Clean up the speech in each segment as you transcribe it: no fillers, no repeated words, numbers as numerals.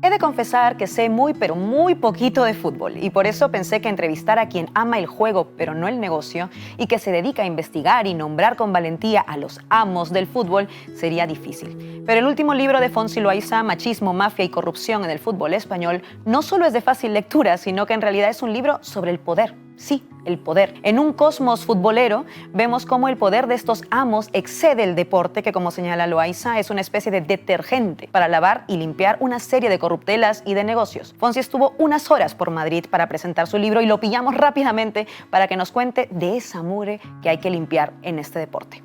He de confesar que sé muy, pero muy poquito de fútbol y por eso pensé que entrevistar a quien ama el juego, pero no el negocio, y que se dedica a investigar y nombrar con valentía a los amos del fútbol sería difícil. Pero el último libro de Fonsi Loaiza, Machismo, Mafia y Corrupción en el Fútbol Español, no solo es de fácil lectura, sino que en realidad es un libro sobre el poder. Sí, el poder. En un cosmos futbolero vemos cómo el poder de estos amos excede el deporte, que como señala Loaiza es una especie de detergente para lavar y limpiar una serie de corruptelas y de negocios. Fonsi estuvo unas horas por Madrid para presentar su libro y lo pillamos rápidamente para que nos cuente de esa mugre que hay que limpiar en este deporte.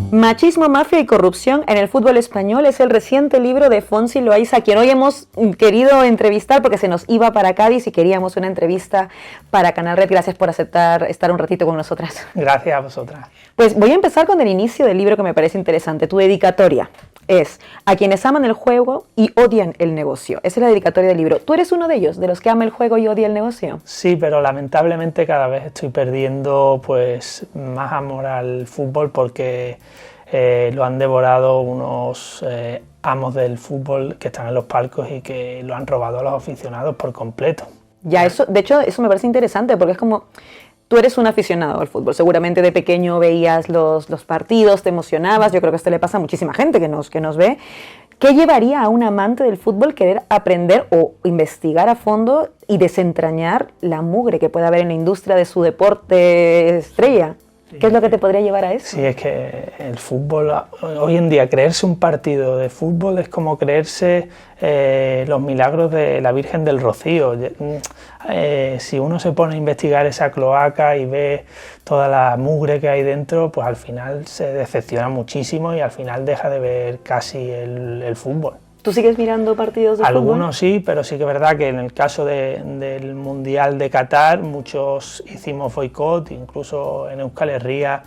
Machismo, Mafia y Corrupción en el Fútbol Español es el reciente libro de Fonsi Loaiza, a quien hoy hemos querido entrevistar porque se nos iba para Cádiz y queríamos una entrevista para Canal Red. Gracias por aceptar estar un ratito con nosotras. Gracias a vosotras. Pues voy a empezar con el inicio del libro, que me parece interesante. Tu dedicatoria es a quienes aman el juego y odian el negocio. Esa es la dedicatoria del libro. ¿Tú eres uno de ellos, de los que ama el juego y odia el negocio? Sí, pero lamentablemente cada vez estoy perdiendo pues más amor al fútbol porque lo han devorado unos amos del fútbol que están en los palcos y que lo han robado a los aficionados por completo. Ya, eso, de hecho, eso me parece interesante porque es como... Tú eres un aficionado al fútbol, seguramente de pequeño veías los partidos, te emocionabas, yo creo que esto le pasa a muchísima gente que nos ve. ¿Qué llevaría a un amante del fútbol querer aprender o investigar a fondo y desentrañar la mugre que puede haber en la industria de su deporte estrella? ¿Qué es lo que te podría llevar a eso? Sí, es que el fútbol, hoy en día creerse un partido de fútbol es como creerse los milagros de la Virgen del Rocío. Si uno se pone a investigar esa cloaca y ve toda la mugre que hay dentro, pues al final se decepciona muchísimo y al final deja de ver casi el fútbol. ¿Tú sigues mirando partidos de fútbol? Algunos sí, pero sí que es verdad que en el caso del Mundial de Qatar muchos hicimos boicot, incluso en Euskal Herria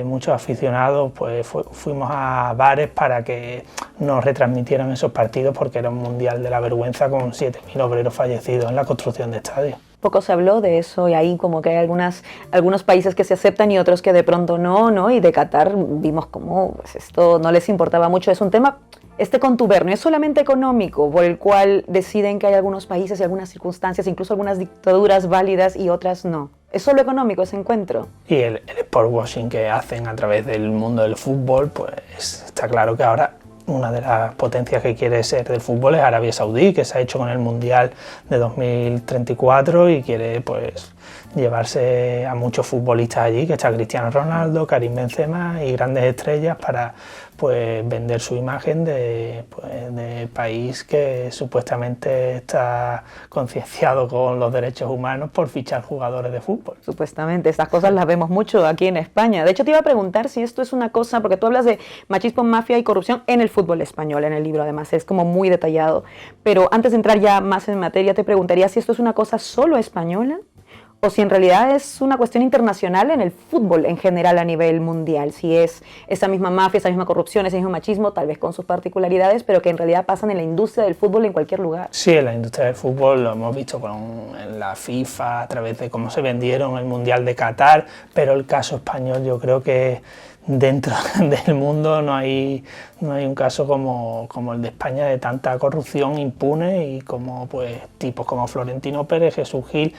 muchos aficionados pues fuimos a bares para que nos retransmitieran esos partidos porque era un Mundial de la vergüenza con 7.000 obreros fallecidos en la construcción de estadios. Poco se habló de eso y ahí como que hay algunos países que se aceptan y otros que de pronto no, y de Qatar vimos cómo pues, esto no les importaba mucho. Es un tema, este contubernio, es solamente económico, por el cual deciden que hay algunos países y algunas circunstancias, incluso algunas dictaduras válidas y otras no. ¿Es solo económico ese encuentro? Y el sport washing que hacen a través del mundo del fútbol, pues está claro que ahora una de las potencias que quiere ser del fútbol es Arabia Saudí, que se ha hecho con el Mundial de 2034 y quiere pues llevarse a muchos futbolistas allí, que está Cristiano Ronaldo, Karim Benzema y grandes estrellas para pues vender su imagen de país que supuestamente está concienciado con los derechos humanos por fichar jugadores de fútbol. Supuestamente, estas cosas las vemos mucho aquí en España. De hecho, te iba a preguntar si esto es una cosa, porque tú hablas de machismo, mafia y corrupción en el fútbol español, en el libro además, es como muy detallado. Pero antes de entrar ya más en materia, te preguntaría si esto es una cosa solo española, o si en realidad es una cuestión internacional en el fútbol en general a nivel mundial, si es esa misma mafia, esa misma corrupción, ese mismo machismo, tal vez con sus particularidades, pero que en realidad pasan en la industria del fútbol en cualquier lugar. Sí, en la industria del fútbol lo hemos visto en la FIFA, a través de cómo se vendieron el Mundial de Qatar, pero el caso español yo creo que dentro del mundo no hay un caso como el de España, de tanta corrupción impune y como pues tipos como Florentino Pérez, Jesús Gil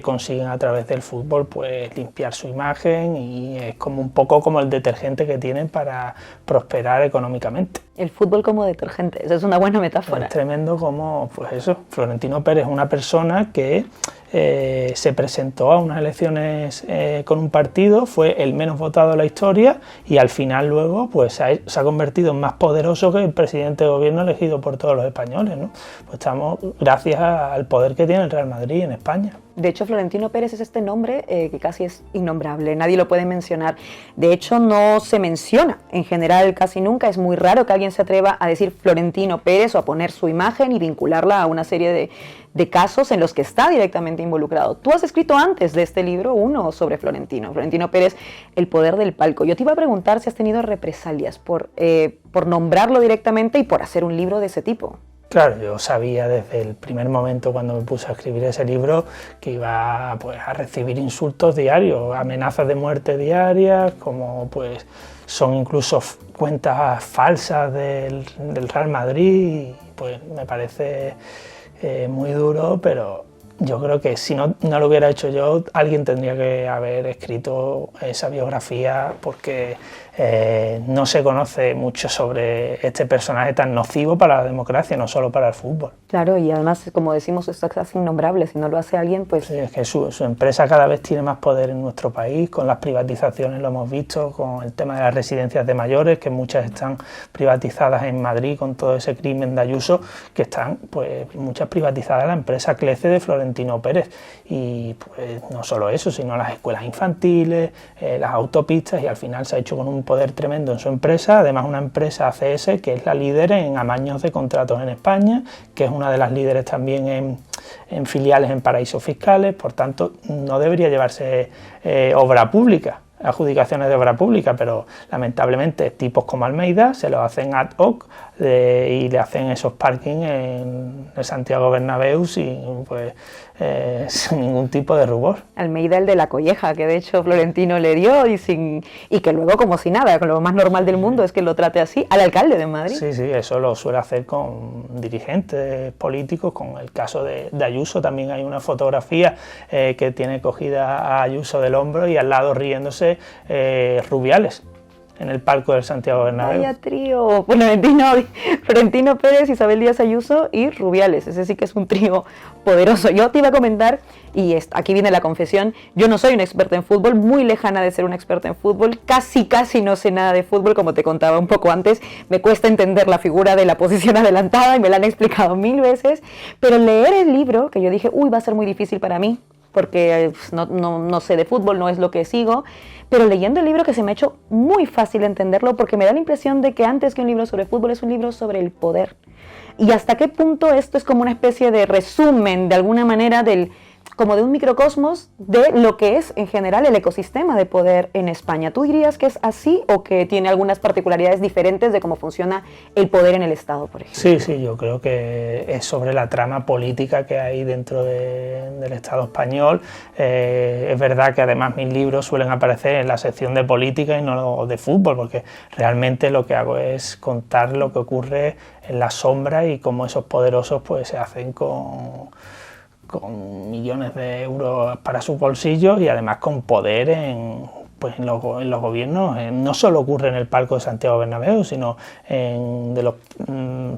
consiguen a través del fútbol pues limpiar su imagen y es como un poco como el detergente que tienen para prosperar económicamente. El fútbol como detergente, esa es una buena metáfora. Es tremendo como, pues eso, Florentino Pérez es una persona que se presentó a unas elecciones con un partido, fue el menos votado de la historia y al final luego pues se ha convertido en más poderoso que el presidente de gobierno elegido por todos los españoles, ¿no? Pues estamos gracias al poder que tiene el Real Madrid en España. De hecho, Florentino Pérez es este nombre que casi es innombrable, nadie lo puede mencionar. De hecho, no se menciona en general casi nunca, es muy raro que alguien se atreva a decir Florentino Pérez o a poner su imagen y vincularla a una serie de casos en los que está directamente involucrado. Tú has escrito antes de este libro uno sobre Florentino Pérez, El poder del palco. Yo te iba a preguntar si has tenido represalias por nombrarlo directamente y por hacer un libro de ese tipo. Claro, yo sabía desde el primer momento cuando me puse a escribir ese libro que iba pues, a recibir insultos diarios, amenazas de muerte diarias, como pues son incluso cuentas falsas del Real Madrid, pues me parece muy duro, pero yo creo que si no lo hubiera hecho yo, alguien tendría que haber escrito esa biografía, porque no se conoce mucho sobre este personaje tan nocivo para la democracia, no solo para el fútbol. Claro, y además, como decimos, esto es casi innombrable. Si no lo hace alguien, pues... Sí, es que su empresa cada vez tiene más poder en nuestro país, con las privatizaciones lo hemos visto, con el tema de las residencias de mayores, que muchas están privatizadas en Madrid, con todo ese crimen de Ayuso, que están pues muchas privatizadas la empresa Clece de Florentino Pérez. Y pues no solo eso, sino las escuelas infantiles, las autopistas, y al final se ha hecho con un poder tremendo en su empresa, además una empresa ACS que es la líder en amaños de contratos en España, que es una de las líderes también en filiales en paraísos fiscales. Por tanto, no debería llevarse obra pública, adjudicaciones de obra pública, pero lamentablemente tipos como Almeida se lo hacen ad hoc y le hacen esos parkings en el Santiago Bernabéu sin ningún tipo de rubor. Almeida, el de la colleja, que de hecho Florentino le dio y que luego, como si nada, con lo más normal del mundo es que lo trate así al alcalde de Madrid. Sí, eso lo suele hacer con dirigentes políticos. Con el caso de Ayuso también hay una fotografía que tiene cogida a Ayuso del hombro y al lado riéndose Rubiales en el palco del Santiago Bernabéu. Vaya trío, Florentino Pérez, Isabel Díaz Ayuso y Rubiales. Ese sí que es un trío poderoso. Yo te iba a comentar, y aquí viene la confesión, yo no soy una experta en fútbol, muy lejana de ser una experta en fútbol, casi no sé nada de fútbol, como te contaba un poco antes. Me cuesta entender la figura de la posición adelantada y me la han explicado 1000 veces, pero leer el libro, que yo dije, va a ser muy difícil para mí, porque no sé de fútbol, no es lo que sigo, pero leyendo el libro que se me ha hecho muy fácil entenderlo, porque me da la impresión de que antes que un libro sobre fútbol es un libro sobre el poder. Y hasta qué punto esto es como una especie de resumen, de alguna manera, como de un microcosmos de lo que es en general el ecosistema de poder en España. ¿Tú dirías que es así o que tiene algunas particularidades diferentes de cómo funciona el poder en el Estado, por ejemplo? Sí, yo creo que es sobre la trama política que hay dentro del Estado español. Es verdad que además mis libros suelen aparecer en la sección de política y no de fútbol, porque realmente lo que hago es contar lo que ocurre en la sombra y cómo esos poderosos pues se hacen con millones de euros para sus bolsillos y además con poder en los gobiernos. No solo ocurre en el palco de Santiago Bernabéu, sino de los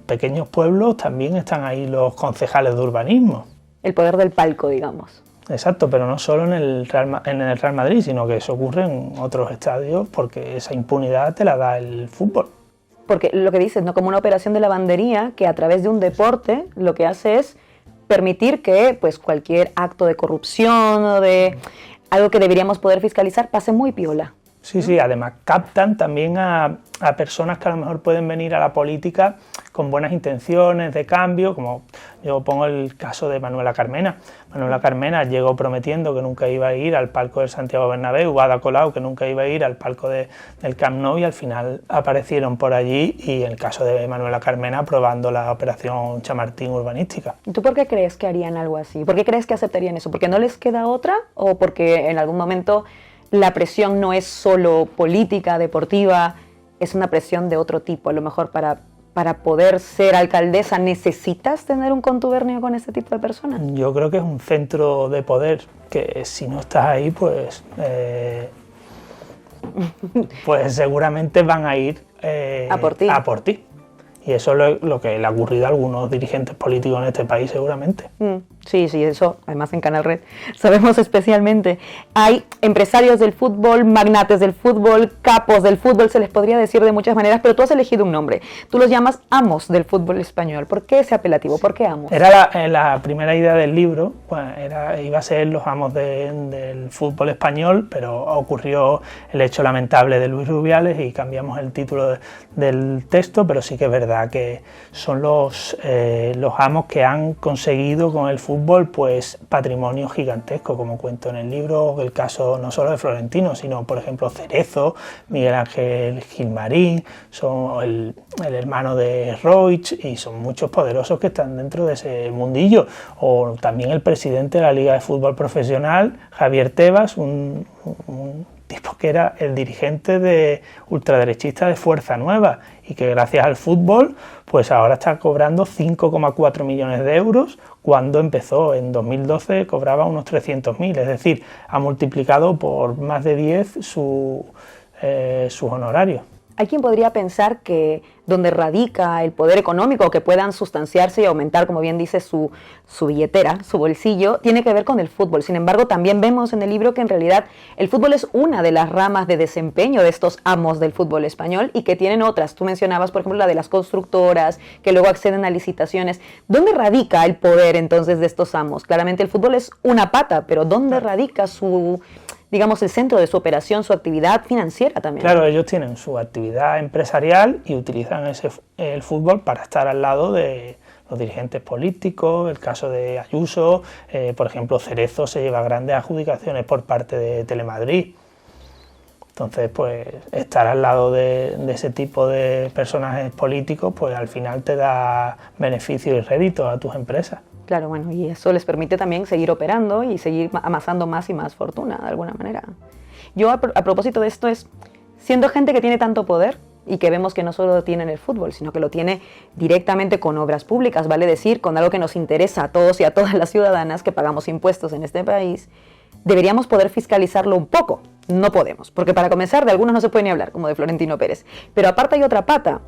pequeños pueblos también están ahí los concejales de urbanismo. El poder del palco, digamos. Exacto, pero no solo en el Real Madrid, sino que eso ocurre en otros estadios, porque esa impunidad te la da el fútbol. Porque lo que dices, ¿no? Como una operación de lavandería que a través de un deporte lo que hace es permitir que pues cualquier acto de corrupción o de algo que deberíamos poder fiscalizar pase muy piola. Sí, además captan también a personas que a lo mejor pueden venir a la política con buenas intenciones de cambio, como yo pongo el caso de Manuela Carmena. Manuela Carmena llegó prometiendo que nunca iba a ir al palco del Santiago Bernabéu, Ada Colau que nunca iba a ir al palco del Camp Nou, y al final aparecieron por allí, y en el caso de Manuela Carmena aprobando la operación Chamartín urbanística. ¿Y tú por qué crees que harían algo así? ¿Por qué crees que aceptarían eso? ¿Porque no les queda otra o porque en algún momento la presión no es solo política, deportiva, es una presión de otro tipo? A lo mejor para poder ser alcaldesa necesitas tener un contubernio con este tipo de personas. Yo creo que es un centro de poder que si no estás ahí, pues seguramente van a ir a por ti. Y eso es lo que le ha ocurrido a algunos dirigentes políticos en este país, seguramente. Sí, eso, además en Canal Red sabemos especialmente. Hay empresarios del fútbol, magnates del fútbol, capos del fútbol, se les podría decir de muchas maneras, pero tú has elegido un nombre. Tú los llamas amos del fútbol español. ¿Por qué ese apelativo? ¿Por qué amos? Era la primera idea del libro, iba a ser los amos del fútbol español, pero ocurrió el hecho lamentable de Luis Rubiales y cambiamos el título del texto, pero sí que es verdad que son los amos que han conseguido con el fútbol pues patrimonio gigantesco, como cuento en el libro, el caso no solo de Florentino, sino por ejemplo Cerezo, Miguel Ángel Gilmarín, son el hermano de Roig, y son muchos poderosos que están dentro de ese mundillo. O también el presidente de la Liga de Fútbol Profesional, Javier Tebas, un tipo que era el dirigente de ultraderechista de Fuerza Nueva y que gracias al fútbol pues ahora está cobrando 5,4 millones de euros cuando empezó en 2012 cobraba unos 300.000, es decir, ha multiplicado por más de 10 sus honorarios. Hay quien podría pensar que donde radica el poder económico, que puedan sustanciarse y aumentar, como bien dice, su billetera, su bolsillo, tiene que ver con el fútbol. Sin embargo, también vemos en el libro que en realidad el fútbol es una de las ramas de desempeño de estos amos del fútbol español y que tienen otras. Tú mencionabas, por ejemplo, la de las constructoras, que luego acceden a licitaciones. ¿Dónde radica el poder entonces de estos amos? Claramente el fútbol es una pata, pero ¿dónde radica digamos, el centro de su operación, su actividad financiera también? Claro, ellos tienen su actividad empresarial y utilizan el fútbol para estar al lado de los dirigentes políticos. El caso de Ayuso, por ejemplo, Cerezo se lleva grandes adjudicaciones por parte de Telemadrid. Entonces, pues estar al lado de ese tipo de personajes políticos, pues al final te da beneficios y réditos a tus empresas. Claro, bueno, y eso les permite también seguir operando y seguir amasando más y más fortuna, de alguna manera. Yo, a propósito de esto, siendo gente que tiene tanto poder y que vemos que no solo lo tiene en el fútbol, sino que lo tiene directamente con obras públicas, vale decir, con algo que nos interesa a todos y a todas las ciudadanas que pagamos impuestos en este país, deberíamos poder fiscalizarlo un poco. No podemos, porque para comenzar, de algunos no se puede ni hablar, como de Florentino Pérez. Pero aparte hay otra pata,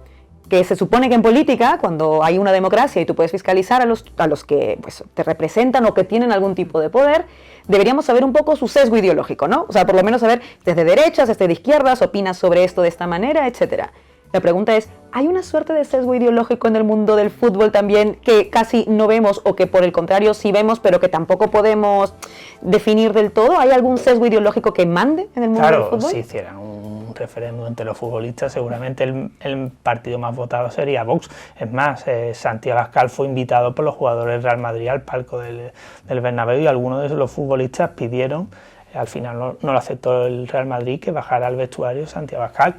que se supone que en política, cuando hay una democracia y tú puedes fiscalizar a los que pues, te representan o que tienen algún tipo de poder, deberíamos saber un poco su sesgo ideológico, ¿no? O sea, por lo menos saber desde derechas, desde izquierdas, opinas sobre esto de esta manera, etcétera. La pregunta es, ¿hay una suerte de sesgo ideológico en el mundo del fútbol también que casi no vemos o que por el contrario sí vemos, pero que tampoco podemos definir del todo? ¿Hay algún sesgo ideológico que mande en el mundo del fútbol? Claro, si hicieran un referéndum entre los futbolistas, seguramente el partido más votado sería Vox. Es más, Santiago Abascal fue invitado por los jugadores del Real Madrid al palco del Bernabéu y algunos de los futbolistas pidieron, al final no lo aceptó el Real Madrid, que bajara al vestuario Santiago Abascal.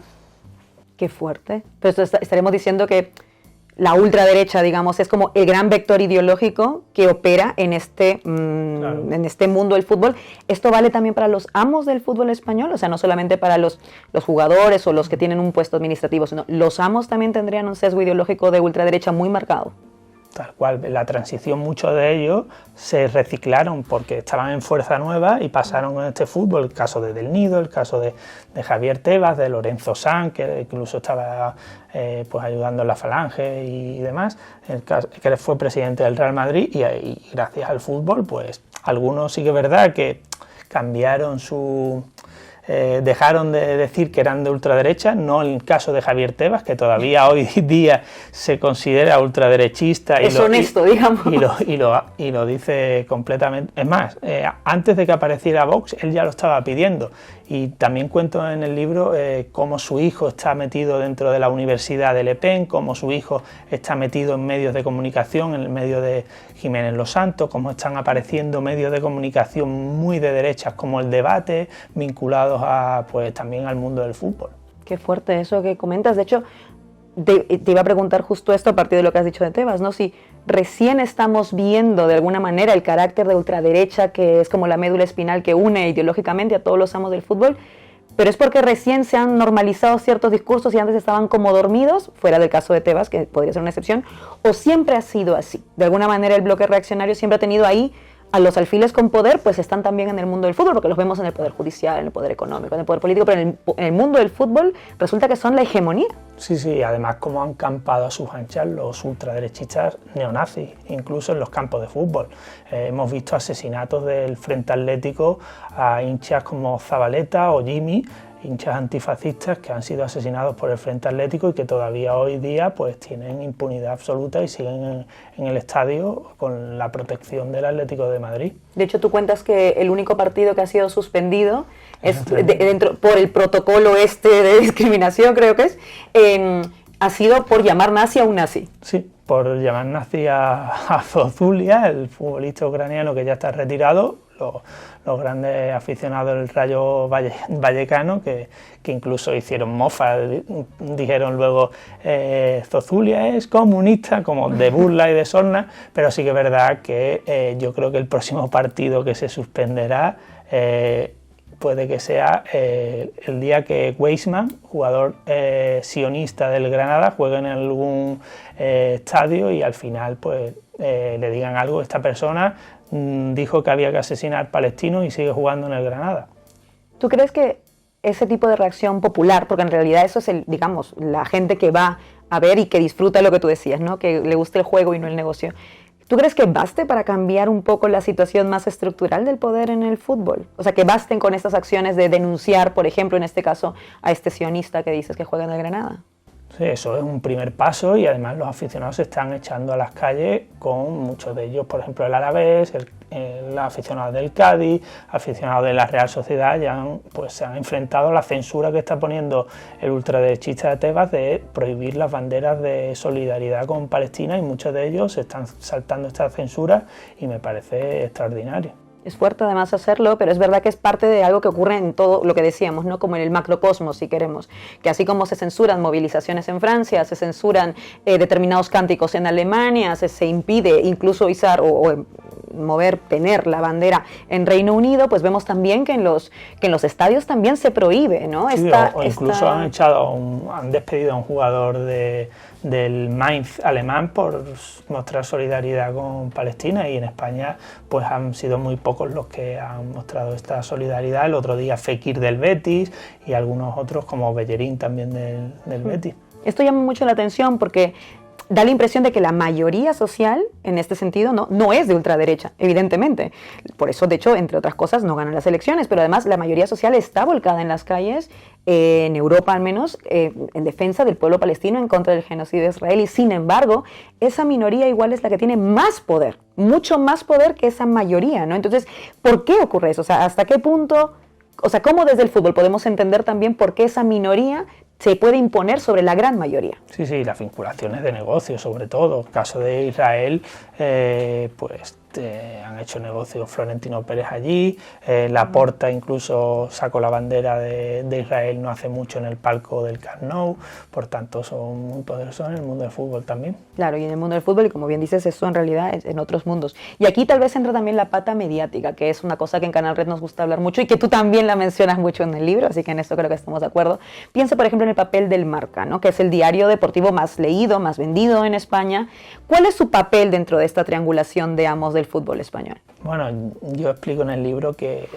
Qué fuerte. Pero estaremos diciendo que la ultraderecha, digamos, es como el gran vector ideológico que opera en en este mundo del fútbol. ¿Esto vale también para los amos del fútbol español? O sea, no solamente para los jugadores o los que tienen un puesto administrativo, sino los amos también tendrían un sesgo ideológico de ultraderecha muy marcado. Tal cual, en la transición muchos de ellos se reciclaron porque estaban en Fuerza Nueva y pasaron en este fútbol, el caso de Del Nido, el caso de Javier Tebas, de Lorenzo Sanz, que incluso estaba pues ayudando en la Falange y demás, el caso, que fue presidente del Real Madrid y gracias al fútbol, pues algunos sí que es verdad que cambiaron dejaron de decir que eran de ultraderecha, no en el caso de Javier Tebas, que todavía hoy día se considera ultraderechista. Es honesto, digamos. Y lo dice completamente. Es más, antes de que apareciera Vox, él ya lo estaba pidiendo. Y también cuento en el libro cómo su hijo está metido dentro de la Universidad de Le Pen, cómo su hijo está metido en medios de comunicación, en el medio de Jiménez Los Santos, cómo están apareciendo medios de comunicación muy de derechas como El Debate, vinculados pues también al mundo del fútbol. Qué fuerte eso que comentas. De hecho, te iba a preguntar justo esto a partir de lo que has dicho de Tebas, ¿no? Si recién estamos viendo de alguna manera el carácter de ultraderecha, que es como la médula espinal que une ideológicamente a todos los amos del fútbol, pero es porque recién se han normalizado ciertos discursos y antes estaban como dormidos, fuera del caso de Tebas, que podría ser una excepción, o siempre ha sido así. De alguna manera el bloque reaccionario siempre ha tenido ahí a los alfiles con poder, pues están también en el mundo del fútbol, porque los vemos en el poder judicial, en el poder económico, en el poder político, pero en el mundo del fútbol resulta que son la hegemonía. Sí, además como han campado a sus anchas los ultraderechistas neonazis, incluso en los campos de fútbol. Hemos visto asesinatos del Frente Atlético a hinchas como Zabaleta o Jimmy, hinchas antifascistas que han sido asesinados por el Frente Atlético y que todavía hoy día pues tienen impunidad absoluta y siguen en el estadio con la protección del Atlético de Madrid. De hecho, tú cuentas que el único partido que ha sido suspendido es por el protocolo de discriminación, creo que es, ha sido por llamar nazi a un nazi. Sí, por llamar nazi a Zozulia, el futbolista ucraniano que ya está retirado. Los grandes aficionados del Rayo Vallecano que incluso hicieron mofa, dijeron luego Zozulia es comunista, como de burla y de sorna, pero sí que es verdad que yo creo que el próximo partido que se suspenderá puede que sea el día que Weisman, jugador sionista del Granada, juegue en algún estadio y al final pues le digan algo. Esta persona dijo que había que asesinar palestinos y sigue jugando en el Granada. ¿Tú crees que ese tipo de reacción popular, porque en realidad eso es digamos, la gente que va a ver y que disfruta lo que tú decías, ¿no? Que le guste el juego y no el negocio, ¿tú crees que baste para cambiar un poco la situación más estructural del poder en el fútbol? O sea, que basten con estas acciones de denunciar, por ejemplo, en este caso, a este sionista que dices que juega en el Granada. Sí, eso es un primer paso y además los aficionados se están echando a las calles con muchos de ellos, por ejemplo el Alavés, el aficionado del Cádiz, aficionados de la Real Sociedad, se han enfrentado a la censura que está poniendo el ultraderechista de Tebas de prohibir las banderas de solidaridad con Palestina y muchos de ellos se están saltando esta censura y me parece extraordinario. Es fuerte además hacerlo, pero es verdad que es parte de algo que ocurre en todo lo que decíamos, ¿no? Como en el macrocosmos, si queremos, que así como se censuran movilizaciones en Francia, se censuran determinados cánticos en Alemania, se impide incluso izar o mover, tener la bandera en Reino Unido, pues vemos también que en los estadios también se prohíbe, ¿no? Sí, o incluso han despedido a un jugador del Mainz alemán por mostrar solidaridad con Palestina y en España pues han sido muy pocos los que han mostrado esta solidaridad. El otro día Fekir del Betis y algunos otros como Bellerín también del Betis. Esto llama mucho la atención porque da la impresión de que la mayoría social, en este sentido, no es de ultraderecha, evidentemente. Por eso, de hecho, entre otras cosas, no ganan las elecciones, pero además la mayoría social está volcada en las calles, en Europa al menos, en defensa del pueblo palestino, en contra del genocidio israelí. Sin embargo, esa minoría igual es la que tiene más poder, mucho más poder que esa mayoría, ¿no? Entonces, ¿por qué ocurre eso? O sea, ¿hasta qué punto, o sea, cómo desde el fútbol podemos entender también por qué esa minoría se puede imponer sobre la gran mayoría? Sí, las vinculaciones de negocios, sobre todo. En el caso de Israel, han hecho negocios Florentino Pérez allí, Laporta incluso sacó la bandera de Israel no hace mucho en el palco del Camp Nou, por tanto son muy poderosos en el mundo del fútbol también. Claro, y en el mundo del fútbol, y como bien dices, eso en realidad es en otros mundos. Y aquí tal vez entra también la pata mediática, que es una cosa que en Canal Red nos gusta hablar mucho y que tú también la mencionas mucho en el libro, así que en esto creo que estamos de acuerdo. Piensa, por ejemplo, en el papel del Marca, ¿no? Que es el diario deportivo más leído, más vendido en España. ¿Cuál es su papel dentro de esta triangulación de amos del fútbol español? Bueno, yo explico en el libro que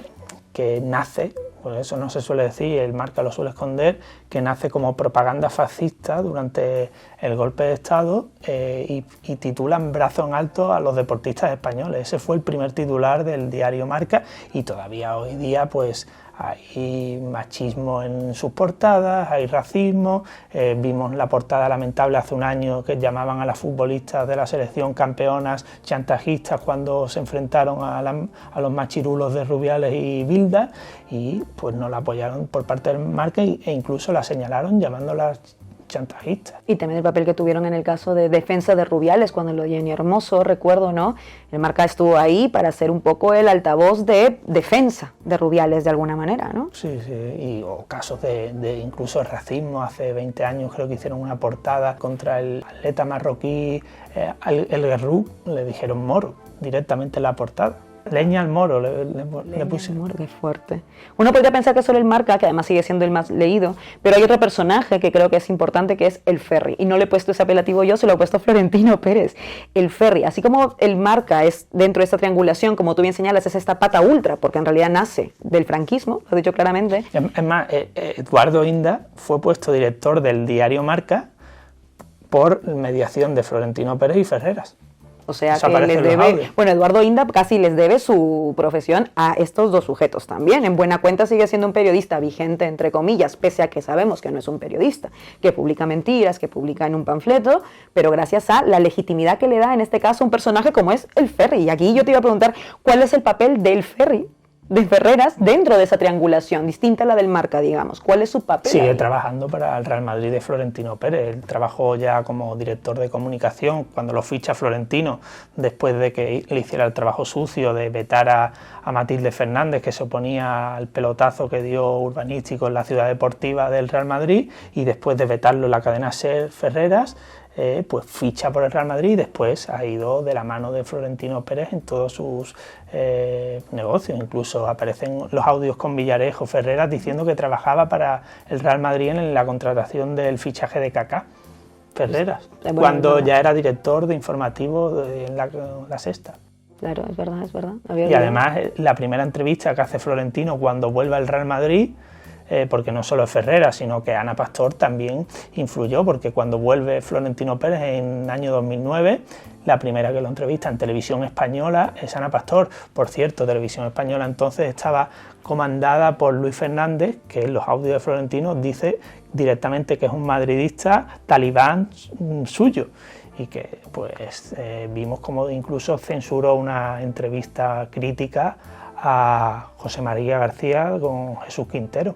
nace, pues eso no se suele decir, el Marca lo suele esconder, que nace como propaganda fascista durante el golpe de Estado y titulan brazo en alto a los deportistas españoles. Ese fue el primer titular del diario Marca y todavía hoy día pues hay machismo en sus portadas, hay racismo, vimos la portada lamentable hace un año que llamaban a las futbolistas de la selección campeonas chantajistas cuando se enfrentaron a los machirulos de Rubiales y Bilda y pues no la apoyaron por parte del Marca e incluso la señalaron llamándolas chantajistas. Y también el papel que tuvieron en el caso de defensa de Rubiales, cuando lo de Jenny Hermoso, recuerdo, ¿no? El Marca estuvo ahí para ser un poco el altavoz de defensa de Rubiales de alguna manera, ¿no? Sí, o casos de incluso racismo. Hace 20 años creo que hicieron una portada contra el atleta marroquí El Guerrou, le dijeron moro directamente en la portada. Leña al moro, le pusieron. Moro, qué fuerte. Uno podría pensar que solo el Marca, que además sigue siendo el más leído, pero hay otro personaje que creo que es importante, que es el Ferri. Y no le he puesto ese apelativo yo, se lo he puesto Florentino Pérez. El Ferri, así como el Marca es dentro de esta triangulación, como tú bien señalas, es esta pata ultra, porque en realidad nace del franquismo, lo he dicho claramente. Es más, Eduardo Inda fue puesto director del diario Marca por mediación de Florentino Pérez y Ferreras. O sea que les debe, bueno, Eduardo Inda casi les debe su profesión a estos dos sujetos también. En buena cuenta sigue siendo un periodista vigente, entre comillas, pese a que sabemos que no es un periodista, que publica mentiras, que publica en un panfleto, pero gracias a la legitimidad que le da en este caso un personaje como es el Ferri. Y aquí yo te iba a preguntar, ¿cuál es el papel del Ferri, de Ferreras, dentro de esa triangulación, distinta a la del Marca, digamos? ¿Cuál es su papel? Sigue trabajando para el Real Madrid de Florentino Pérez. Él trabajó ya como director de comunicación cuando lo ficha Florentino, después de que le hiciera el trabajo sucio de vetar a Matilde Fernández, que se oponía al pelotazo que dio urbanístico en la ciudad deportiva del Real Madrid, y después de vetarlo en la cadena SER Ferreras, pues ficha por el Real Madrid y después ha ido de la mano de Florentino Pérez en todos sus negocios. Incluso aparecen los audios con Villarejo Ferreras diciendo que trabajaba para el Real Madrid en la contratación del fichaje de Kaká. Ferreras, cuando ya era director de informativo en la Sexta. Claro, es verdad, es verdad. Y además la primera entrevista que hace Florentino cuando vuelve al Real Madrid, porque no solo es Ferreras, sino que Ana Pastor también influyó, porque cuando vuelve Florentino Pérez en el año 2009, la primera que lo entrevista en Televisión Española es Ana Pastor. Por cierto, Televisión Española entonces estaba comandada por Luis Fernández, que en los audios de Florentino dice directamente que es un madridista talibán suyo, y que pues vimos como incluso censuró una entrevista crítica a José María García con Jesús Quintero,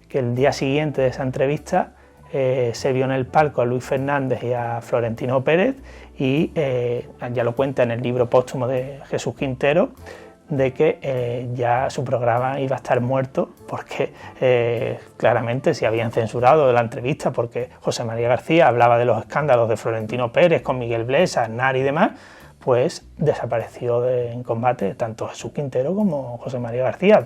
que el día siguiente de esa entrevista se vio en el palco a Luis Fernández y a Florentino Pérez y ya lo cuenta en el libro póstumo de Jesús Quintero, de que ya su programa iba a estar muerto porque claramente se habían censurado la entrevista, porque José María García hablaba de los escándalos de Florentino Pérez con Miguel Blesa, Aznar y demás, pues desapareció en combate tanto Jesús Quintero como José María García,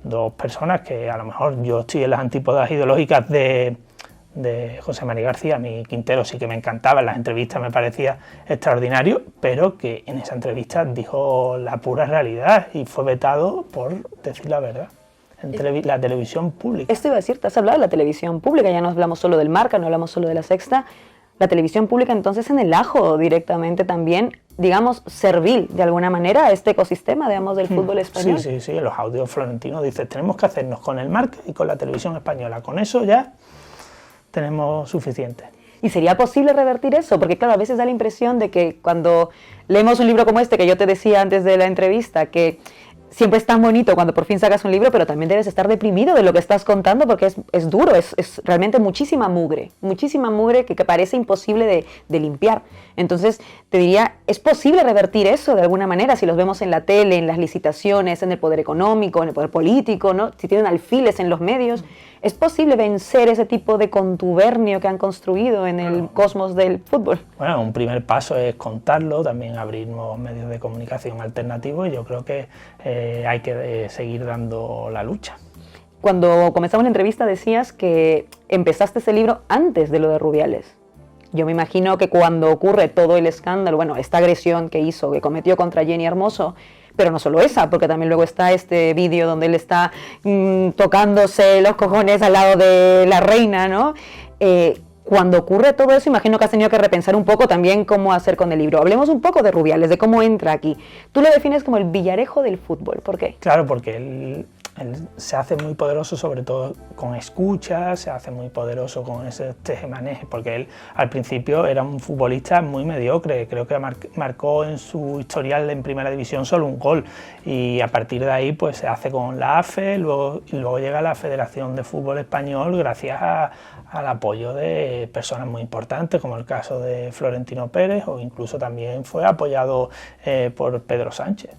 dos personas que a lo mejor yo estoy en las antípodas ideológicas de José María García. A mí Quintero sí que me encantaba, en las entrevistas me parecía extraordinario, pero que en esa entrevista dijo la pura realidad y fue vetado por decir la verdad en la televisión pública. Esto iba a decir, te has hablado de la televisión pública, ya no hablamos solo del Marca, no hablamos solo de la Sexta, la televisión pública entonces en el ajo directamente también, digamos, servil de alguna manera a este ecosistema, digamos, del fútbol español. Sí, en los audios Florentino dice, tenemos que hacernos con el Marca y con la televisión española, con eso ya tenemos suficiente. ¿Y sería posible revertir eso? Porque claro, a veces da la impresión de que cuando leemos un libro como este, que yo te decía antes de la entrevista, que siempre es tan bonito cuando por fin sacas un libro, pero también debes estar deprimido de lo que estás contando porque es duro, es realmente muchísima mugre que parece imposible de limpiar. Entonces te diría, ¿es posible revertir eso de alguna manera? Si los vemos en la tele, en las licitaciones, en el poder económico, en el poder político, ¿no? Si tienen alfiles en los medios, ¿es posible vencer ese tipo de contubernio que han construido en el cosmos del fútbol? Bueno, un primer paso es contarlo, también abrir nuevos medios de comunicación alternativos, y yo creo que hay que seguir dando la lucha. Cuando comenzamos la entrevista decías que empezaste ese libro antes de lo de Rubiales. Yo me imagino que cuando ocurre todo el escándalo, bueno, esta agresión que cometió contra Jenny Hermoso, pero no solo esa, porque también luego está este vídeo donde él está tocándose los cojones al lado de la reina, ¿no? Cuando ocurre todo eso, imagino que has tenido que repensar un poco también cómo hacer con el libro. Hablemos un poco de Rubiales, de cómo entra aquí. Tú lo defines como el Villarejo del fútbol, ¿por qué? Claro, porque él se hace muy poderoso, sobre todo con escuchas, se hace muy poderoso con ese tejemaneje, porque él al principio era un futbolista muy mediocre, creo que marcó en su historial en Primera División solo un gol, y a partir de ahí pues se hace con la AFE, luego llega a la Federación de Fútbol Español gracias al apoyo de personas muy importantes, como el caso de Florentino Pérez, o incluso también fue apoyado por Pedro Sánchez.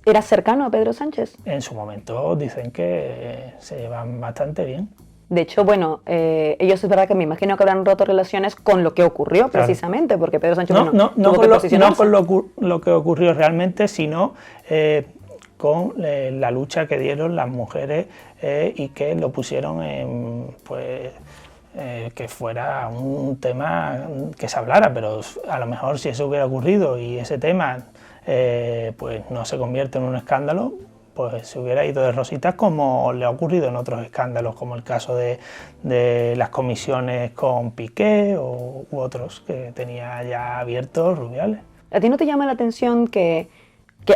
¿Era cercano a Pedro Sánchez? En su momento dicen que se llevan bastante bien. De hecho, bueno, ellos es verdad que me imagino que habrán roto relaciones con lo que ocurrió precisamente, claro. Porque Pedro Sánchez no con lo que ocurrió realmente, sino con la lucha que dieron las mujeres y que lo pusieron en, pues, que fuera un tema que se hablara, pero a lo mejor si eso hubiera ocurrido y ese tema pues no se convierte en un escándalo, pues se hubiera ido de rositas, como le ha ocurrido en otros escándalos, como el caso de las comisiones con Piqué u otros que tenía ya abiertos Rubiales. ¿A ti no te llama la atención que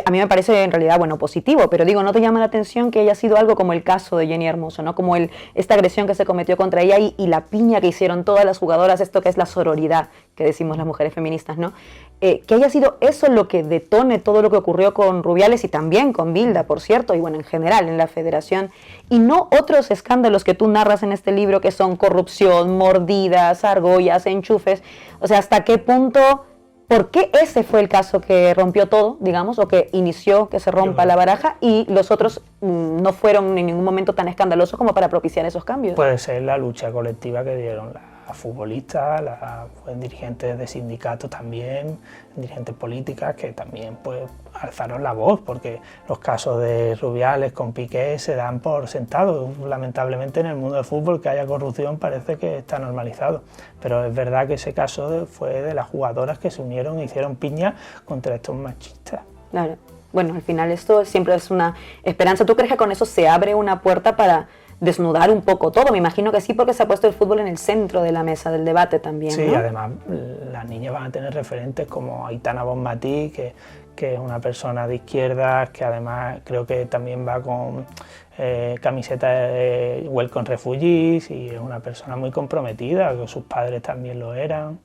a mí me parece en realidad, bueno, positivo, pero digo, ¿no te llama la atención que haya sido algo como el caso de Jenny Hermoso, ¿no? Como esta agresión que se cometió contra ella y la piña que hicieron todas las jugadoras, esto que es la sororidad, que decimos las mujeres feministas, ¿no? Que haya sido eso lo que detone todo lo que ocurrió con Rubiales y también con Bilda, por cierto, y bueno, en general en la federación, y no otros escándalos que tú narras en este libro que son corrupción, mordidas, argollas, enchufes, o sea, ¿hasta qué punto... ¿Por qué ese fue el caso que rompió todo, digamos, o que inició que se rompa la baraja y los otros no fueron en ningún momento tan escandalosos como para propiciar esos cambios? Puede ser la lucha colectiva que dieron las futbolistas, pues, dirigentes de sindicatos también, dirigentes políticas que también pues alzaron la voz, porque los casos de Rubiales con Piqué se dan por sentado. Lamentablemente en el mundo del fútbol que haya corrupción parece que está normalizado, pero es verdad que ese caso fue de las jugadoras que se unieron e hicieron piña contra estos machistas. Claro. Bueno, al final esto siempre es una esperanza. ¿Tú crees que con eso se abre una puerta para desnudar un poco todo? Me imagino que sí, porque se ha puesto el fútbol en el centro de la mesa del debate también, Sí, ¿no? además las niñas van a tener referentes como Aitana Bonmatí, que es una persona de izquierdas, que además creo que también va con camiseta de Welcome Refugees, y es una persona muy comprometida, que sus padres también lo eran.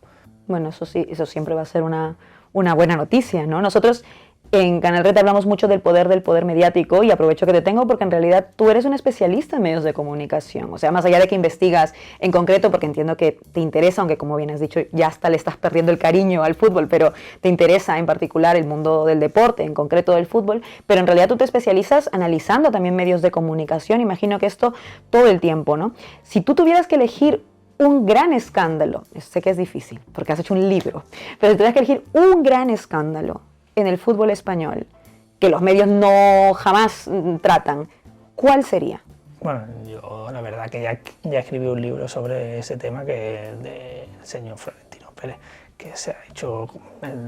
Bueno, eso sí, eso siempre va a ser una buena noticia, ¿no? Nosotros en Canal Red hablamos mucho del poder mediático, y aprovecho que te tengo porque en realidad tú eres un especialista en medios de comunicación. O sea, más allá de que investigas en concreto, porque entiendo que te interesa, aunque como bien has dicho, ya hasta le estás perdiendo el cariño al fútbol, pero te interesa en particular el mundo del deporte, en concreto del fútbol, pero en realidad tú te especializas analizando también medios de comunicación. Imagino que esto todo el tiempo, ¿no? Si tú tuvieras que elegir un gran escándalo, sé que es difícil porque has hecho un libro, pero si tuvieras que elegir un gran escándalo en el fútbol español que los medios no jamás tratan, ¿cuál sería? Bueno, yo la verdad que ya escribí un libro sobre ese tema, que es del señor Florentino Pérez, que se ha hecho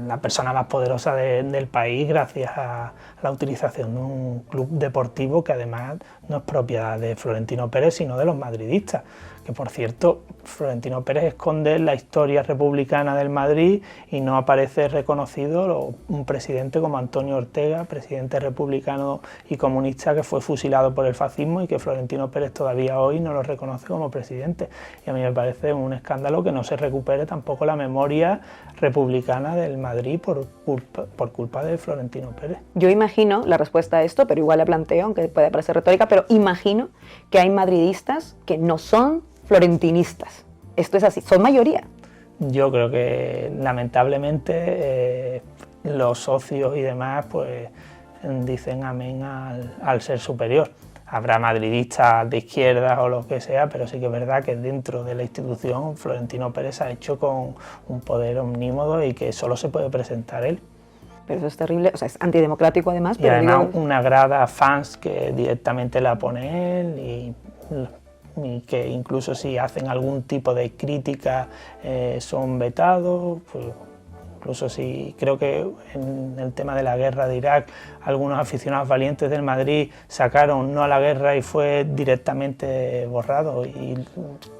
la persona más poderosa del país gracias a la utilización de un club deportivo que además no es propiedad de Florentino Pérez, sino de los madridistas. Que por cierto, Florentino Pérez esconde la historia republicana del Madrid y no aparece reconocido un presidente como Antonio Ortega, presidente republicano y comunista, que fue fusilado por el fascismo, y que Florentino Pérez todavía hoy no lo reconoce como presidente. Y a mí me parece un escándalo que no se recupere tampoco la memoria republicana del Madrid por culpa de Florentino Pérez. Yo imagino la respuesta a esto, pero igual la planteo, aunque puede parecer retórica, pero imagino que hay madridistas que no son florentinistas. Esto es así, son mayoría. Yo creo que lamentablemente los socios y demás pues dicen amén al ser superior. Habrá madridistas de izquierda o lo que sea, pero sí que es verdad que dentro de la institución Florentino Pérez ha hecho con un poder omnímodo y que solo se puede presentar él. Pero eso es terrible, o sea, es antidemocrático además. Y además una grada fans que directamente la pone él, y que incluso si hacen algún tipo de crítica son vetados. Pues, incluso si creo que en el tema de la guerra de Irak algunos aficionados valientes del Madrid sacaron no a la guerra y fue directamente borrado y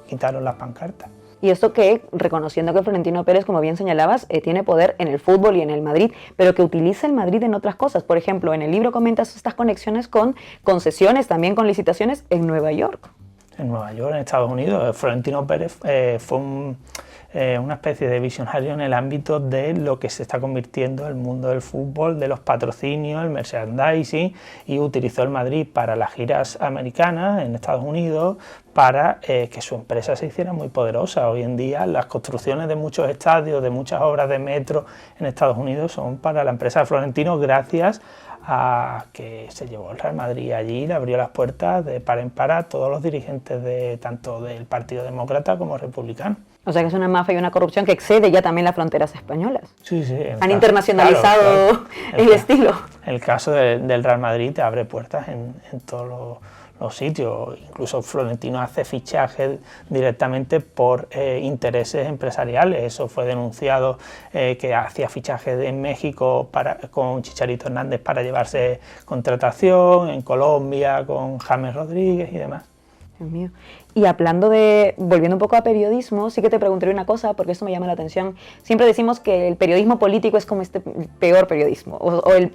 quitaron las pancartas. Y esto que, reconociendo que Florentino Pérez, como bien señalabas, tiene poder en el fútbol y en el Madrid, pero que utiliza el Madrid en otras cosas. Por ejemplo, en el libro comentas estas conexiones con concesiones, también con licitaciones en Nueva York. En Nueva York, en Estados Unidos, Florentino Pérez fue una especie de visionario en el ámbito de lo que se está convirtiendo el mundo del fútbol, de los patrocinios, el merchandising, y utilizó el Madrid para las giras americanas en Estados Unidos para que su empresa se hiciera muy poderosa. Hoy en día las construcciones de muchos estadios, de muchas obras de metro en Estados Unidos son para la empresa de Florentino, gracias a que se llevó el Real Madrid allí, le abrió las puertas de par en par a todos los dirigentes tanto del Partido Demócrata como republicano. O sea que es una mafia y una corrupción que excede ya también las fronteras españolas. Sí, sí. Han internacionalizado el estilo. El caso del Real Madrid te abre puertas en todos los sitios. Incluso Florentino hace fichajes directamente por intereses empresariales. Eso fue denunciado, que hacía fichajes en México con Chicharito Hernández para llevarse contratación, en Colombia con James Rodríguez y demás. Dios mío. Y volviendo un poco a periodismo, sí que te preguntaré una cosa, porque esto me llama la atención. Siempre decimos que el periodismo político es como este peor periodismo, o el,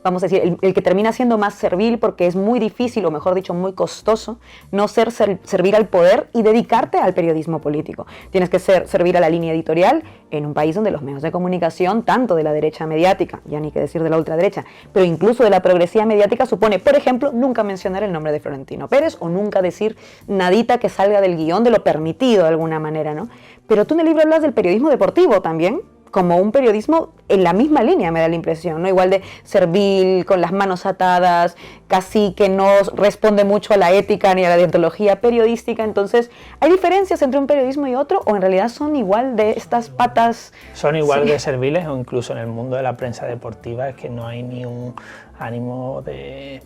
vamos a decir, el que termina siendo más servil, porque es muy difícil, o mejor dicho, muy costoso, no servir al poder y dedicarte al periodismo político. Tienes que servir a la línea editorial en un país donde los medios de comunicación, tanto de la derecha mediática, ya ni que decir de la ultraderecha, pero incluso de la progresiva mediática, supone, por ejemplo, nunca mencionar el nombre de Florentino Pérez o nunca decir nadita que salga del guión de lo permitido de alguna manera, ¿no? Pero tú en el libro hablas del periodismo deportivo también, como un periodismo en la misma línea, me da la impresión, ¿no? Igual de servil, con las manos atadas, casi que no responde mucho a la ética ni a la deontología periodística. Entonces, ¿hay diferencias entre un periodismo y otro o en realidad son igual de estas patas? Son igual de serviles, o incluso en el mundo de la prensa deportiva es que no hay ni un ánimo de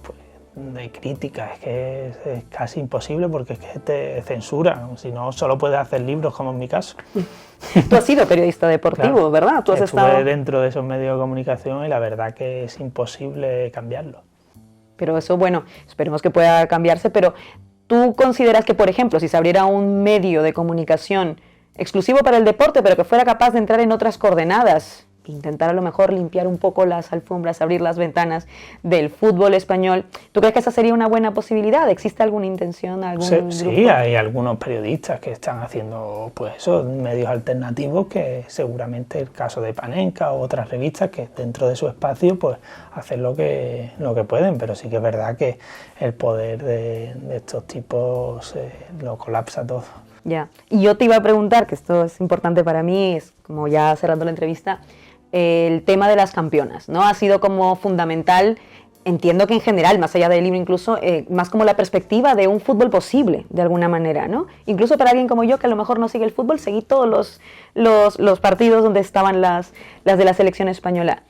crítica, es que es casi imposible porque es que te censuran, si no solo puedes hacer libros como en mi caso. Tú has sido periodista deportivo, claro, ¿verdad? ¿Tú has Estuve dentro de esos medios de comunicación y la verdad que es imposible cambiarlo. Pero eso, bueno, esperemos que pueda cambiarse, pero ¿tú consideras que, por ejemplo, si se abriera un medio de comunicación exclusivo para el deporte, pero que fuera capaz de entrar en otras coordenadas, intentar a lo mejor limpiar un poco las alfombras, abrir las ventanas del fútbol español, ¿tú crees que esa sería una buena posibilidad? ¿Existe alguna intención, algún grupo? Sí, hay algunos periodistas que están haciendo pues eso, medios alternativos, que seguramente el caso de Panenka o otras revistas que dentro de su espacio pues hacen lo que pueden, pero sí que es verdad que el poder de estos tipos lo colapsa todo. Ya, y yo te iba a preguntar, que esto es importante para mí, es como ya cerrando la entrevista, el tema de las campeonas, ¿no? Ha sido como fundamental, entiendo que en general, más allá del libro incluso, más como la perspectiva de un fútbol posible, de alguna manera, ¿no? Incluso para alguien como yo, que a lo mejor no sigue el fútbol, seguí todos los partidos donde estaban las de la selección española.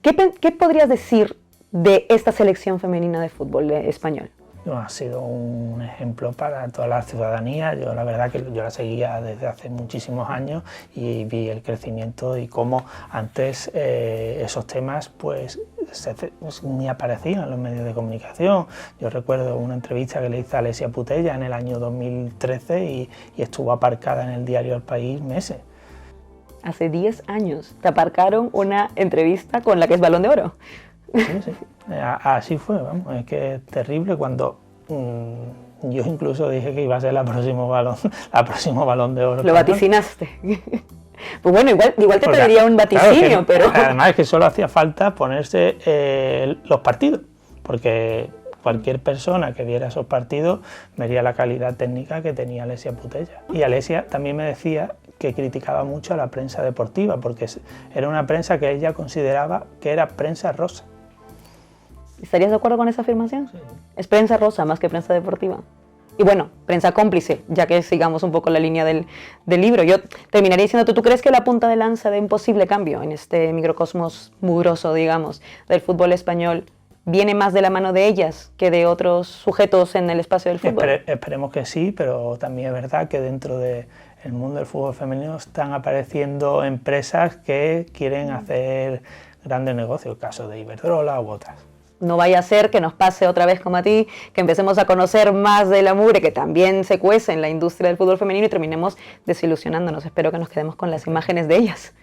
¿Qué podrías decir de esta selección femenina de fútbol español? Ha sido un ejemplo para toda la ciudadanía. Yo la verdad que yo la seguía desde hace muchísimos años y vi el crecimiento y cómo antes esos temas pues ni aparecían en los medios de comunicación. Yo recuerdo una entrevista que le hice a Alessia Putellas en el año 2013 y estuvo aparcada en el diario El País meses. Hace 10 años te aparcaron una entrevista con la que es Balón de Oro. Sí. Así fue, vamos, es que es terrible cuando yo incluso dije que iba a ser la próximo balón de Oro. Lo vaticinaste. Pues bueno, igual te pediría un vaticinio, claro, pero... Además es que solo hacía falta ponerse los partidos, porque cualquier persona que viera esos partidos vería la calidad técnica que tenía Alessia Putellas. Y Alessia también me decía que criticaba mucho a la prensa deportiva, porque era una prensa que ella consideraba que era prensa rosa. ¿Estarías de acuerdo con esa afirmación? Sí. Es prensa rosa más que prensa deportiva. Y bueno, prensa cómplice, ya que sigamos un poco la línea del libro. Yo terminaría diciendo, ¿tú crees que la punta de lanza de un posible cambio en este microcosmos mugroso, digamos, del fútbol español viene más de la mano de ellas que de otros sujetos en el espacio del fútbol? Esperemos que sí, pero también es verdad que dentro del mundo del fútbol femenino están apareciendo empresas que quieren hacer grandes negocios, el caso de Iberdrola u otras. No vaya a ser que nos pase otra vez como a ti, que empecemos a conocer más de la mugre que también se cuece en la industria del fútbol femenino y terminemos desilusionándonos. Espero que nos quedemos con las imágenes de ellas.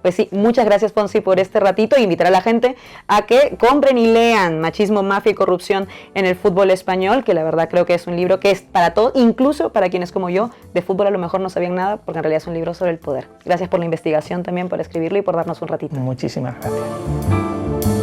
Pues sí, muchas gracias, Fonsi, por este ratito e invitar a la gente a que compren y lean Machismo, Mafia y Corrupción en el Fútbol Español, que la verdad creo que es un libro que es para todos, incluso para quienes como yo de fútbol a lo mejor no sabían nada, porque en realidad es un libro sobre el poder. Gracias por la investigación también, por escribirlo y por darnos un ratito. Muchísimas gracias.